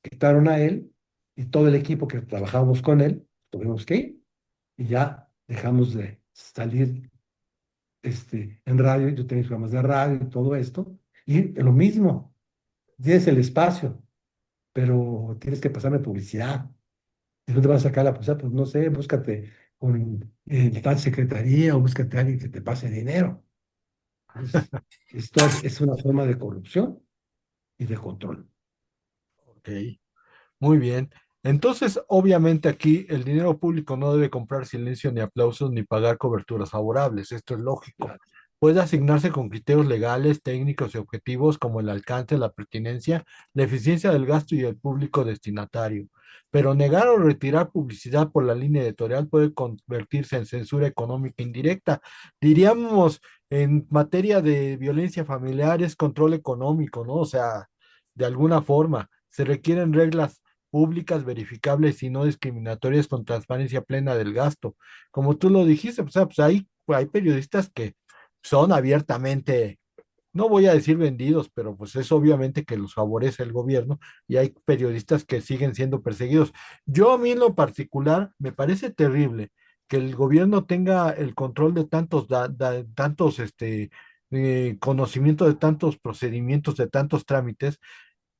quitaron a él y todo el equipo que trabajábamos con él, tuvimos que ir y ya dejamos de salir en radio, yo tenía programas de radio y todo esto, y lo mismo, tienes el espacio, pero tienes que pasarme publicidad. ¿Y dónde vas a sacar la publicidad? Pues no sé, búscate con tal secretaría o búscate a alguien que te pase dinero. Entonces, esto es una forma de corrupción y de control. Ok, muy bien. Entonces, obviamente aquí el dinero público no debe comprar silencio ni aplausos ni pagar coberturas favorables. Esto es lógico. Claro. Puede asignarse con criterios legales, técnicos y objetivos como el alcance, la pertinencia, la eficiencia del gasto y el público destinatario. Pero negar o retirar publicidad por la línea editorial puede convertirse en censura económica indirecta. Diríamos, en materia de violencia familiar es control económico, ¿no? O sea, de alguna forma, se requieren reglas públicas, verificables y no discriminatorias con transparencia plena del gasto. Como tú lo dijiste, o sea, pues hay periodistas que son abiertamente, no voy a decir vendidos, pero pues es obviamente que los favorece el gobierno y hay periodistas que siguen siendo perseguidos. Yo a mí en lo particular me parece terrible que el gobierno tenga el control de tantos conocimiento de tantos procedimientos, de tantos trámites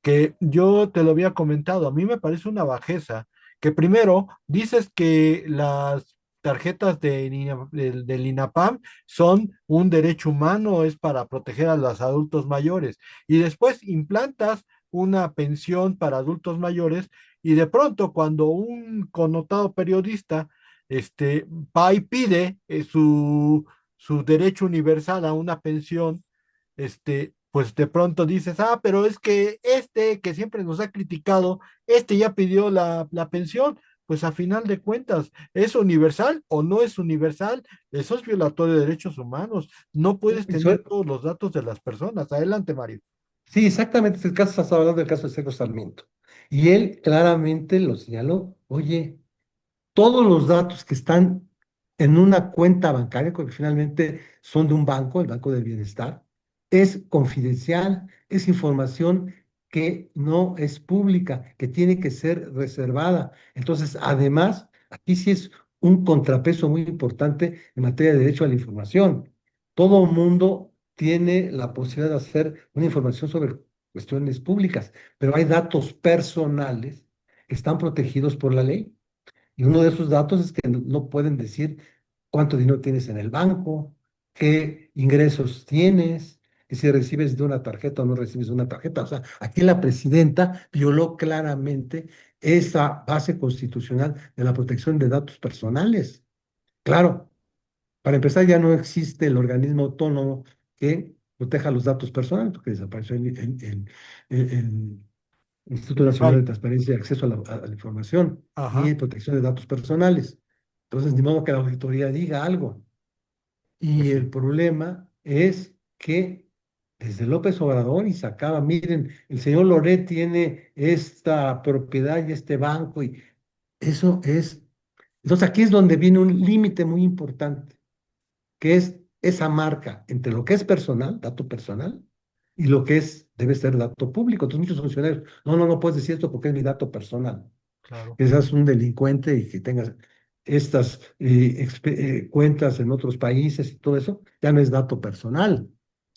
que yo te lo había comentado, a mí me parece una bajeza que primero dices que las tarjetas del INAPAM son un derecho humano, es para proteger a los adultos mayores, y después implantas una pensión para adultos mayores, y de pronto cuando un connotado periodista va y pide su derecho universal a una pensión, pues de pronto dices, pero es que que siempre nos ha criticado, ya pidió la pensión, pues a final de cuentas, ¿es universal o no es universal? Eso es violatorio de derechos humanos. No puedes tener Eso- todos los datos de las personas. Adelante, Mario. Sí, exactamente, es el caso, estás hablando del caso de Sergio Sarmiento. Y él claramente lo señaló, oye, todos los datos que están en una cuenta bancaria, porque finalmente son de un banco, el Banco del Bienestar, es confidencial, es información que no es pública, que tiene que ser reservada. Entonces, además, aquí sí es un contrapeso muy importante en materia de derecho a la información. Todo mundo tiene la posibilidad de hacer una información sobre cuestiones públicas, pero hay datos personales que están protegidos por la ley. Y uno de esos datos es que no pueden decir cuánto dinero tienes en el banco, qué ingresos tienes, y si recibes de una tarjeta o no recibes de una tarjeta. O sea, aquí la presidenta violó claramente esa base constitucional de la protección de datos personales. Claro, para empezar, ya no existe el organismo autónomo que proteja los datos personales, porque desapareció el Instituto El Nacional de IFAI. Transparencia y Acceso a la Información Ajá, y Protección de Datos Personales. Entonces, ni modo que la auditoría diga algo. pues Y el sí, problema es que desde López Obrador y sacaba, miren, el señor Loret tiene esta propiedad y este banco y eso es. Entonces, aquí es donde viene un límite muy importante, que es esa marca entre lo que es personal, dato personal, y lo que debe ser dato público. Entonces muchos funcionarios, no, no, no puedes decir esto porque es mi dato personal. claro, Que seas un delincuente y que tengas estas cuentas en otros países y todo eso, ya no es dato personal,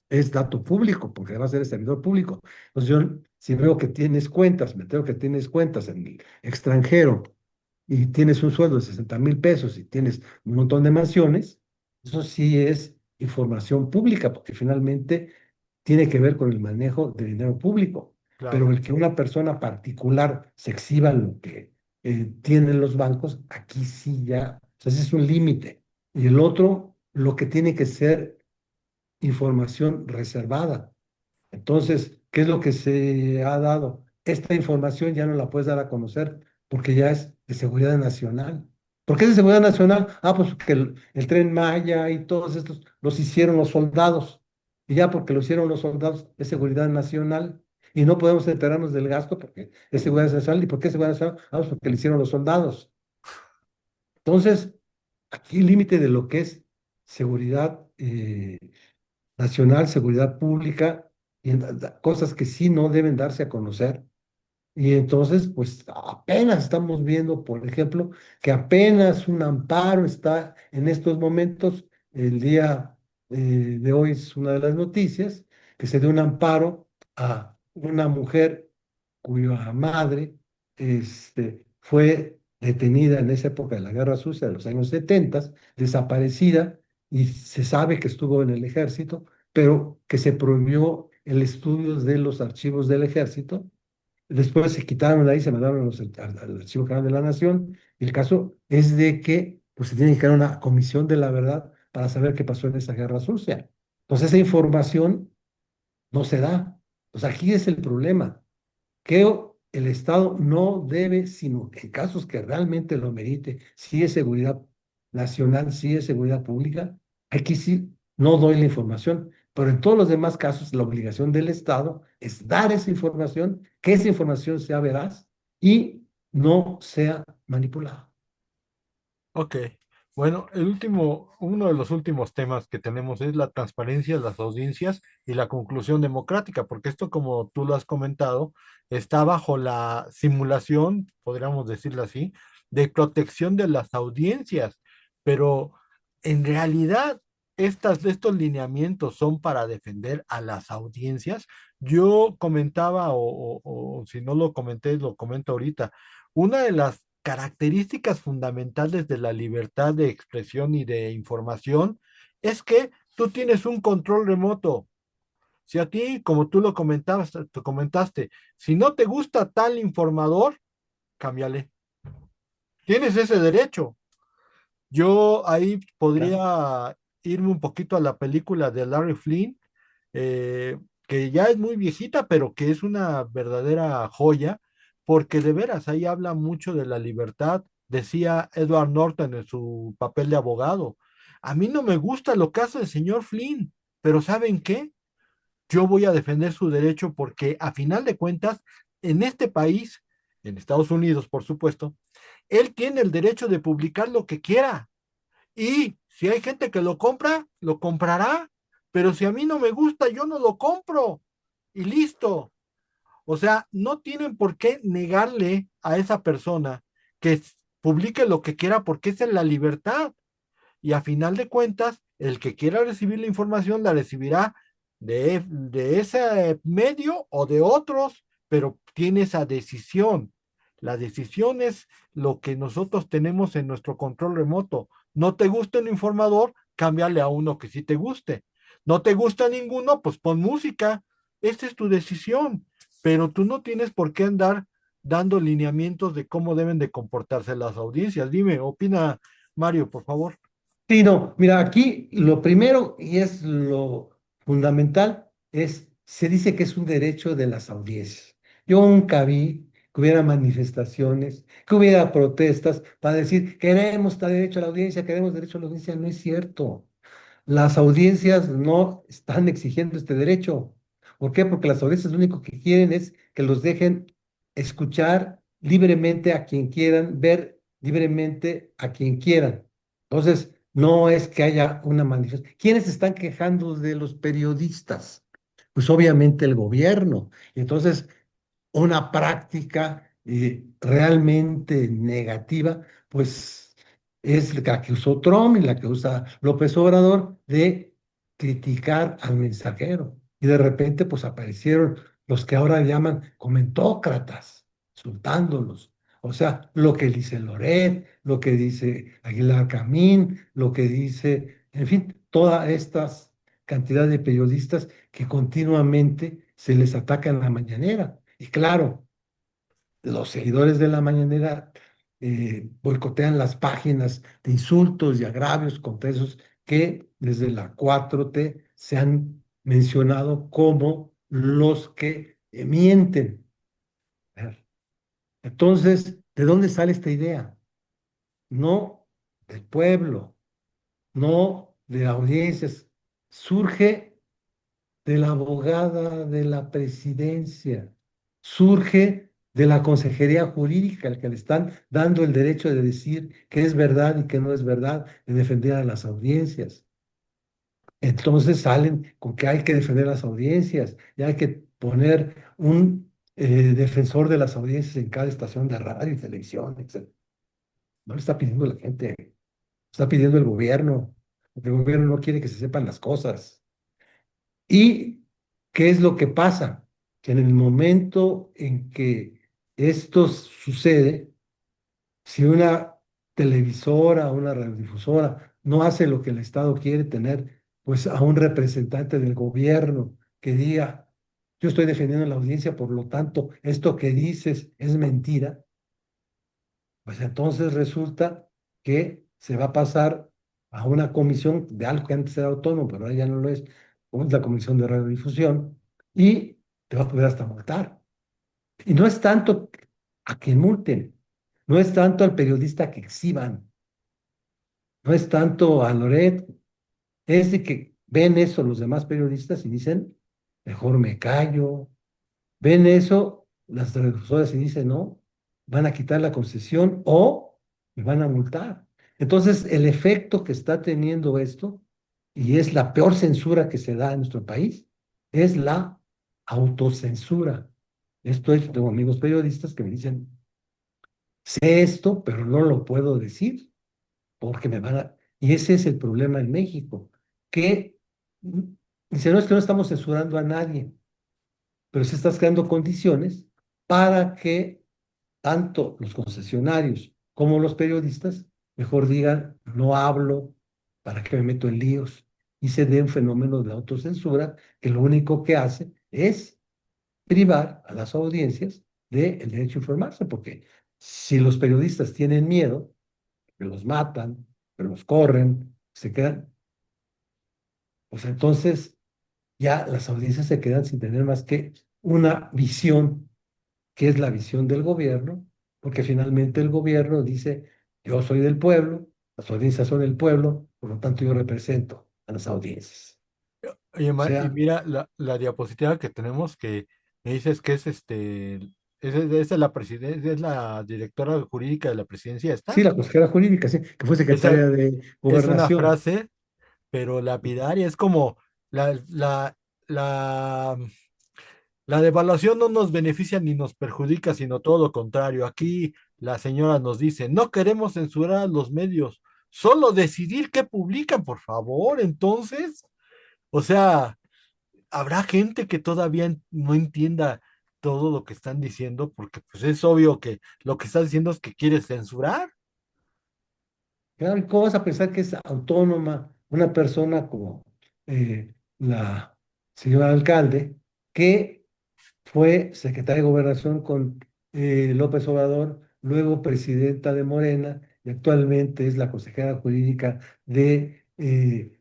es dato público, porque va a ser el servidor público. Entonces yo, si veo que tienes cuentas, me tengo que tienes cuentas en el extranjero y tienes un sueldo de 60,000 pesos y tienes un montón de mansiones, eso sí es información pública, porque finalmente tiene que ver con el manejo de dinero público. Pero claro, el que una persona particular se exhiba lo que tienen los bancos, aquí sí ya, o sea, ese es un límite. Y el otro, lo que tiene que ser información reservada. Entonces, ¿qué es lo que se ha dado? Esta información ya no la puedes dar a conocer porque ya es de seguridad nacional. ¿Por qué es de seguridad nacional? Pues que el Tren Maya y todos estos los hicieron los soldados. Y ya porque lo hicieron los soldados es seguridad nacional. Y no podemos enterarnos del gasto porque es seguridad nacional. ¿Y por qué es seguridad nacional? Pues porque lo hicieron los soldados. Entonces, aquí el límite de lo que es seguridad nacional, seguridad pública, y cosas que sí no deben darse a conocer. Y entonces, pues apenas estamos viendo, por ejemplo, que apenas un amparo está en estos momentos, el día de hoy es una de las noticias, que se dio un amparo a una mujer cuya madre fue detenida en esa época de la Guerra Sucia de los años 70, desaparecida, y se sabe que estuvo en el ejército, pero que se prohibió el estudio de los archivos del ejército. Después se quitaron de ahí, se mandaron al Archivo General de la Nación. Y el caso es de que pues, se tiene que crear una comisión de la verdad para saber qué pasó en esa guerra sucia. Entonces esa información no se da. Pues aquí es el problema, que el Estado no debe, sino en casos que realmente lo merite, si es seguridad nacional, si es seguridad pública, aquí sí no doy la información, pero en todos los demás casos la obligación del Estado es dar esa información, que esa información sea veraz y no sea manipulada. Ok, bueno, uno de los últimos temas que tenemos es la transparencia de las audiencias y la conclusión democrática, porque esto, como tú lo has comentado, está bajo la simulación, podríamos decirlo así, de protección de las audiencias, pero en realidad estos lineamientos son para defender a las audiencias. Yo comentaba, o si no lo comenté, lo comento ahorita, una de las características fundamentales de la libertad de expresión y de información es que tú tienes un control remoto. Si a ti, como tú lo comentabas, tú comentaste, si no te gusta tal informador, cámbiale. Tienes ese derecho. Yo ahí Claro. podría irme un poquito a la película de Larry Flynn, eh, que ya es muy viejita, pero que es una verdadera joya, porque de veras ahí habla mucho de la libertad. Decía Edward Norton en su papel de abogado, a mí no me gusta lo que hace el señor Flynn, pero ¿saben qué? Yo voy a defender su derecho porque a final de cuentas, en este país, en Estados Unidos, por supuesto, él tiene el derecho de publicar lo que quiera. Y si hay gente que lo compra, lo comprará. Pero si a mí no me gusta, yo no lo compro. Y listo. O sea, no tienen por qué negarle a esa persona que publique lo que quiera porque esa es la libertad. Y a final de cuentas, el que quiera recibir la información la recibirá de ese medio o de otros, pero tiene esa decisión. La decisión es lo que nosotros tenemos en nuestro control remoto. No te gusta un informador, cámbiale a uno que sí te guste. No te gusta ninguno, pues pon música. Esta es tu decisión, pero tú no tienes por qué andar dando lineamientos de cómo deben de comportarse las audiencias. Dime, opina Mario, por favor. Sí, no, mira, aquí lo primero y es lo fundamental es, se dice que es un derecho de las audiencias. Yo nunca vi que hubiera manifestaciones, que hubiera protestas para decir, queremos este derecho a la audiencia, queremos derecho a la audiencia. No es cierto. Las audiencias no están exigiendo este derecho. ¿Por qué? Porque las audiencias lo único que quieren es que los dejen escuchar libremente a quien quieran, ver libremente a quien quieran. Entonces, no es que haya una manifestación. ¿Quiénes están quejando de los periodistas? Pues obviamente el gobierno. Y entonces, una práctica realmente negativa, pues es la que usó Trump y la que usa López Obrador de criticar al mensajero. Y de repente, pues aparecieron los que ahora llaman comentócratas, insultándolos. O sea, lo que dice Loret, lo que dice Aguilar Camín, lo que dice, en fin, todas estas cantidad de periodistas que continuamente se les ataca en la mañanera. Y claro, los seguidores de la mañanera boicotean las páginas de insultos y agravios contra esos que desde la 4T se han mencionado como los que mienten. Entonces, ¿de dónde sale esta idea? No del pueblo, no de audiencias. Surge de la abogada de la presidencia, surge de la consejería jurídica, al que le están dando el derecho de decir qué es verdad y qué no es verdad, de defender a las audiencias. Entonces salen con que hay que defender las audiencias y hay que poner un defensor de las audiencias en cada estación de radio y televisión, etc. No le está pidiendo la gente, está pidiendo el gobierno, porque el gobierno no quiere que se sepan las cosas. ¿Y qué es lo que pasa? Que en el momento en que esto sucede, si una televisora, una radiodifusora no hace lo que el Estado quiere tener, pues a un representante del gobierno que diga, yo estoy defendiendo la audiencia, por lo tanto, esto que dices es mentira, pues entonces resulta que se va a pasar a una comisión de algo que antes era autónomo, pero ahora ya no lo es, como es la Comisión de Radiodifusión, y te va a poder hasta multar. Y no es tanto a quien multen, no es tanto al periodista que exhiban, no es tanto a Loret, es de que ven eso los demás periodistas y dicen, mejor me callo. Ven eso las televisoras y dicen, no, van a quitar la concesión o me van a multar. Entonces, el efecto que está teniendo esto, y es la peor censura que se da en nuestro país, es la autocensura. Esto es, tengo amigos periodistas que me dicen, sé esto, pero no lo puedo decir porque me van a... Y ese es el problema en México, que dice, no es que no estamos censurando a nadie, pero se estás creando condiciones para que tanto los concesionarios como los periodistas mejor digan, no hablo, para que me meto en líos, y se dé un fenómeno de autocensura que lo único que hace es privar a las audiencias del derecho a informarse, porque si los periodistas tienen miedo, que los matan, que los corren, se quedan, pues entonces ya las audiencias se quedan sin tener más que una visión, que es la visión del gobierno, porque finalmente el gobierno dice, yo soy del pueblo, las audiencias son del pueblo, por lo tanto yo represento a las audiencias. Oye, O Y sea, mira la diapositiva que tenemos que me dices que es es de la presidencia, es la directora jurídica de la presidencia, sí, ¿está? la consejera jurídica, sí, que fue Esa secretaria de es una Gobernación. frase, pero lapidaria, es como la, la, la, la devaluación no nos beneficia ni nos perjudica, sino todo lo contrario. Aquí la señora nos dice, no queremos censurar a los medios, solo decidir qué publican, por favor. Entonces, o sea, habrá gente que todavía no entienda todo lo que están diciendo, porque pues es obvio que lo que está diciendo es que quiere censurar. Claro, ¿y cómo vas a pensar que es autónoma una persona como la señora alcalde, que fue secretaria de Gobernación con López Obrador, luego presidenta de Morena y actualmente es la consejera jurídica de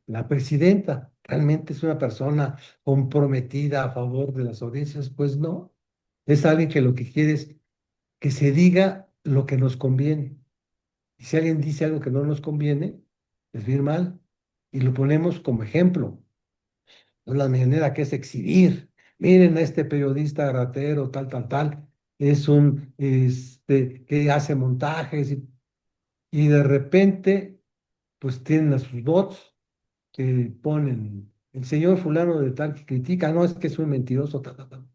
la presidenta? ¿Realmente es una persona comprometida a favor de las audiencias? Pues no, es alguien que lo que quiere es que se diga lo que nos conviene. Y si alguien dice algo que no nos conviene, es bien mal. Y lo ponemos como ejemplo. No es la mañanera que es exhibir. Miren a este periodista ratero, tal, tal, tal. Es un, que hace montajes y de repente, pues tienen a sus bots que ponen el señor fulano de tal que critica, no, es que es un mentiroso, tal, tal, tal.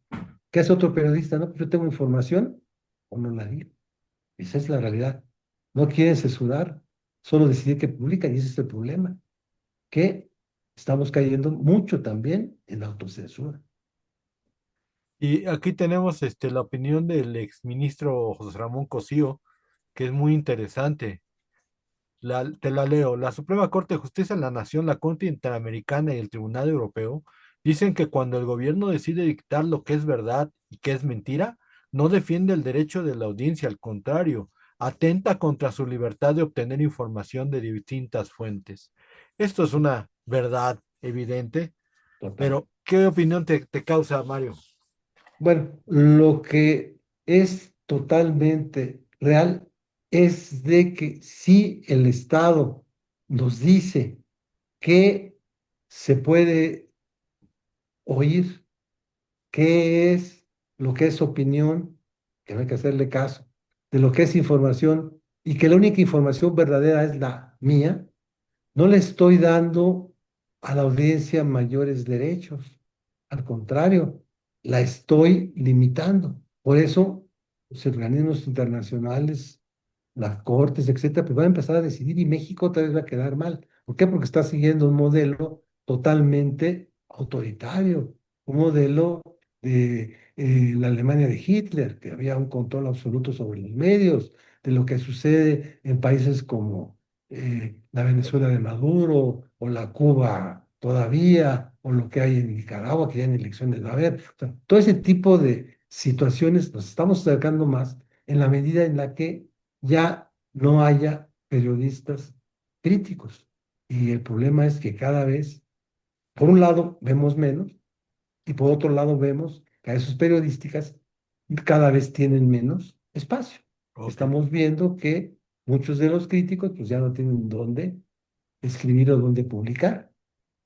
¿Qué hace otro periodista? No, pues yo tengo información o no la digo. Esa es la realidad. No quieren censurar, solo decidir que publican y ese es el problema, que estamos cayendo mucho también en la autocensura. Y aquí tenemos la opinión del exministro José Ramón Cosío, que es muy interesante. Te la leo. La Suprema Corte de Justicia de la Nación, la Corte Interamericana y el Tribunal Europeo dicen que cuando el gobierno decide dictar lo que es verdad y que es mentira, no defiende el derecho de la audiencia, al contrario, atenta contra su libertad de obtener información de distintas fuentes. Esto es una verdad evidente, Total. pero ¿qué opinión te causa, Mario? Bueno, lo que es totalmente real es de que si el Estado nos dice que se puede oír qué es lo que es opinión, que no hay que hacerle caso, de lo que es información y que la única información verdadera es la mía, no le estoy dando a la audiencia mayores derechos. Al contrario, la estoy limitando. Por eso, los organismos internacionales, las cortes, etcétera, pues van a empezar a decidir y México otra vez va a quedar mal. ¿Por qué? Porque está siguiendo un modelo totalmente autoritario, un modelo de la Alemania de Hitler, que había un control absoluto sobre los medios, de lo que sucede en países como la Venezuela de Maduro o la Cuba todavía, o lo que hay en Nicaragua, que ya en elecciones va a haber. O sea, todo ese tipo de situaciones nos estamos acercando más en la medida en la que ya no haya periodistas críticos. Y el problema es que cada vez por un lado vemos menos y por otro lado vemos que a esos periodísticas cada vez tienen menos espacio. Ok, Estamos viendo que muchos de los críticos pues ya no tienen dónde escribir o dónde publicar.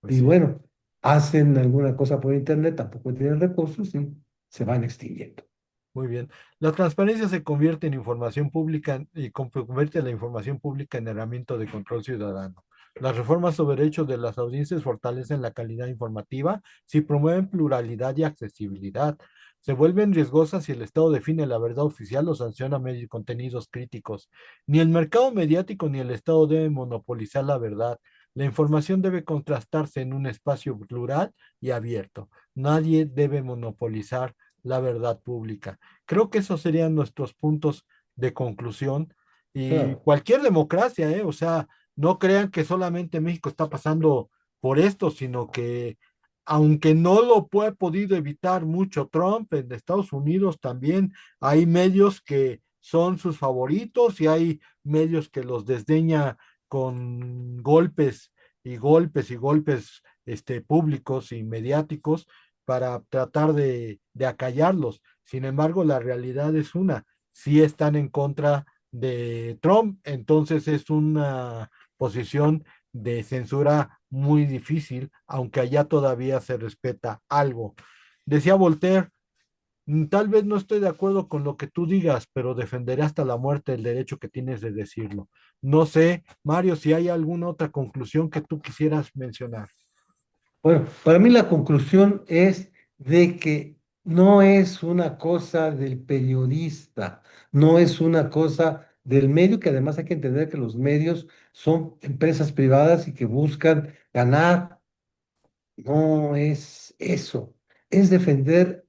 pues Y sí, bueno, hacen alguna cosa por internet, tampoco tienen recursos y se van extinguiendo. muy bien. La transparencia se convierte en información pública y convierte la información pública en herramienta de control ciudadano. Las reformas sobre derechos de las audiencias fortalecen la calidad informativa si promueven pluralidad y accesibilidad. Se vuelven riesgosas si el Estado define la verdad oficial o sanciona medios y contenidos críticos. Ni el mercado mediático ni el Estado deben monopolizar la verdad. La información debe contrastarse en un espacio plural y abierto. Nadie debe monopolizar la verdad pública. Creo que esos serían nuestros puntos de conclusión. Y Claro. cualquier democracia, ¿eh? O sea, no crean que solamente México está pasando por esto, sino que aunque no lo ha podido evitar mucho Trump, en Estados Unidos también hay medios que son sus favoritos y hay medios que los desdeña con golpes y golpes y golpes públicos y mediáticos para tratar de acallarlos. Sin embargo, la realidad es una, si están en contra de Trump, entonces es una posición de censura muy difícil, aunque allá todavía se respeta algo. Decía Voltaire, tal vez no estoy de acuerdo con lo que tú digas, pero defenderé hasta la muerte el derecho que tienes de decirlo. No sé, Mario, si hay alguna otra conclusión que tú quisieras mencionar. Bueno, para mí la conclusión es de que no es una cosa del periodista, no es una cosa del medio, que además hay que entender que los medios son empresas privadas y que buscan ganar. No es eso, es defender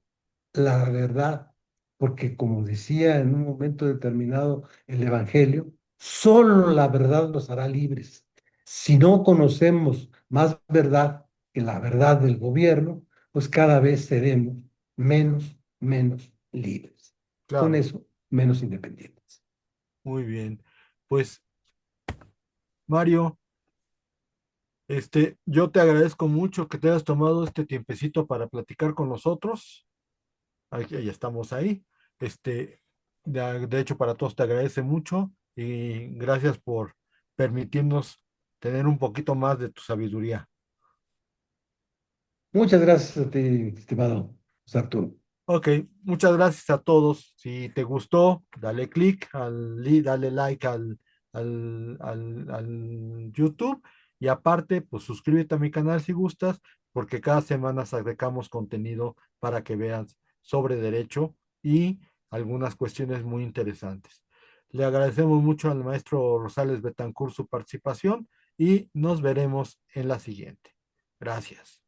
la verdad, porque como decía en un momento determinado el Evangelio, solo la verdad nos hará libres. Si no conocemos más verdad que la verdad del gobierno, pues cada vez seremos menos libres. Con Claro, eso, menos independientes. muy bien. Pues, Mario, yo te agradezco mucho que te hayas tomado este tiempecito para platicar con nosotros. Ya estamos ahí. Este, de hecho, para todos te agradece mucho y gracias por permitirnos tener un poquito más de tu sabiduría. Muchas gracias a ti, estimado Arturo. Ok, muchas gracias a todos. Si te gustó, dale click, dale like al YouTube y aparte, pues suscríbete a mi canal si gustas, porque cada semana sacamos contenido para que veas sobre derecho y algunas cuestiones muy interesantes. Le agradecemos mucho al maestro Rosales Betancourt su participación y nos veremos en la siguiente. Gracias.